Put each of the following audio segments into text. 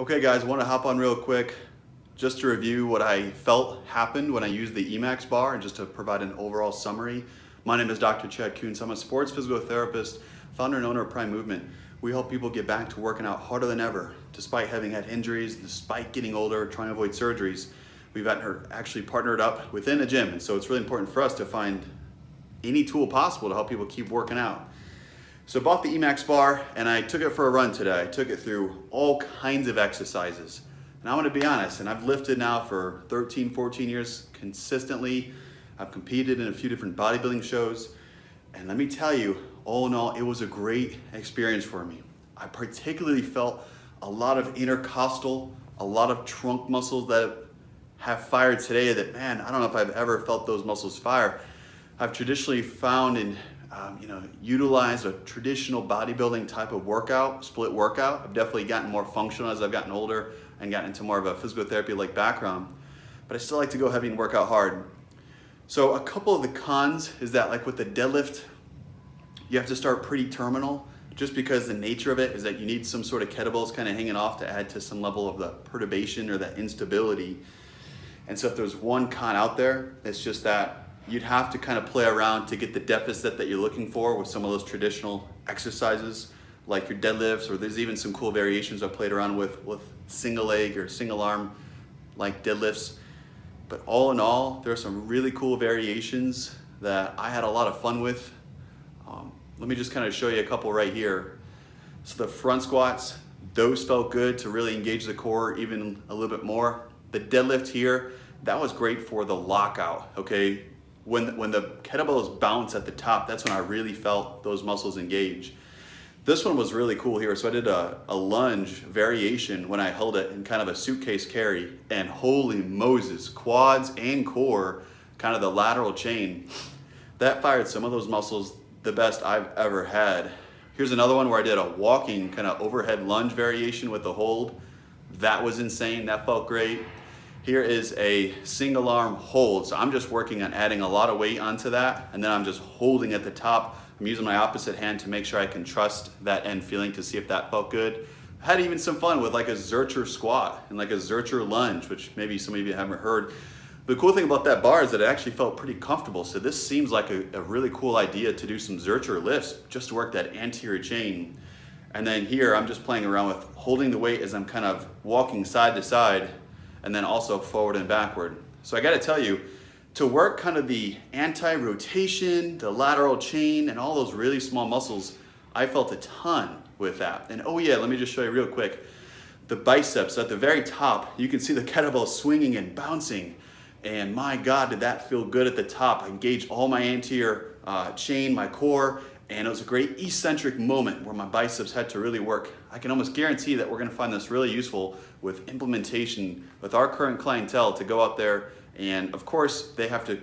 Okay guys, I want to hop on real quick just to review what I felt happened when I used the Emaxx bar and just to provide an overall summary. My name is Dr. Chad Kuntz. I'm a sports physical therapist, founder and owner of Prime Movement. We help people get back to working out harder than ever, despite having had injuries, despite getting older, trying to avoid surgeries. We've actually partnered up within a gym, and so it's really important for us to find any tool possible to help people keep working out. So I bought the Emaxx bar and I took it for a run today. I took it through all kinds of exercises. And I'm gonna be honest, and I've lifted now for 13, 14 years consistently. I've competed in a few different bodybuilding shows. And let me tell you, all in all, it was a great experience for me. I particularly felt a lot of intercostal, a lot of trunk muscles that have fired today that, man, I don't know if I've ever felt those muscles fire. I've traditionally found and utilized a traditional bodybuilding type of workout, split workout. I've definitely gotten more functional as I've gotten older and gotten into more of a physical therapy-like background, but I still like to go heavy and work out hard. So a couple of the cons is that, like with the deadlift, you have to start pretty terminal, just because the nature of it is that you need some sort of kettlebells kind of hanging off to add to some level of the perturbation or that instability. And so if there's one con out there, it's just that you'd have to kind of play around to get the deficit that you're looking for with some of those traditional exercises like your deadlifts, or there's even some cool variations I played around with single leg or single arm like deadlifts. But all in all, there are some really cool variations that I had a lot of fun with. Let me just kind of show you a couple right here. So the front squats, those felt good to really engage the core even a little bit more. The deadlift here, that was great for the lockout, okay? When the kettlebells bounce at the top, that's when I really felt those muscles engage. This one was really cool here. So I did a lunge variation when I held it in kind of a suitcase carry, and holy Moses, quads and core, kind of the lateral chain, that fired some of those muscles the best I've ever had. Here's another one where I did a walking kind of overhead lunge variation with the hold. That was insane, that felt great. Here is a single arm hold. So I'm just working on adding a lot of weight onto that, and then I'm just holding at the top. I'm using my opposite hand to make sure I can trust that end feeling to see if that felt good. I had even some fun with like a Zercher squat and like a Zercher lunge, which maybe some of you haven't heard. The cool thing about that bar is that it actually felt pretty comfortable. So this seems like a really cool idea to do some Zercher lifts just to work that anterior chain. And then here I'm just playing around with holding the weight as I'm kind of walking side to side, and then also forward and backward. So I gotta tell you, to work kind of the anti-rotation, the lateral chain, and all those really small muscles, I felt a ton with that. And oh yeah, let me just show you real quick. The biceps at the very top, you can see the kettlebell swinging and bouncing. And my God, did that feel good at the top. I engaged all my anterior chain, my core, and it was a great eccentric moment where my biceps had to really work. I can almost guarantee that we're gonna find this really useful with implementation with our current clientele to go out there, and of course they have to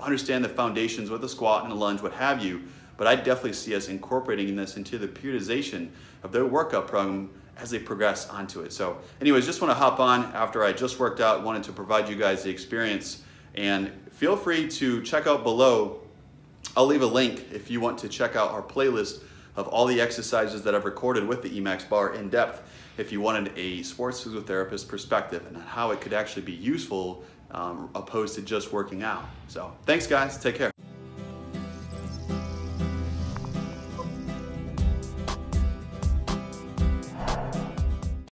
understand the foundations with a squat and a lunge, what have you, but I definitely see us incorporating this into the periodization of their workout program as they progress onto it. So anyways, just wanna hop on after I just worked out, wanted to provide you guys the experience, and feel free to check out below. I'll leave a link if you want to check out our playlist of all the exercises that I've recorded with the Emaxx bar in depth, if you wanted a sports physical therapist perspective and how it could actually be useful opposed to just working out. So thanks guys, take care.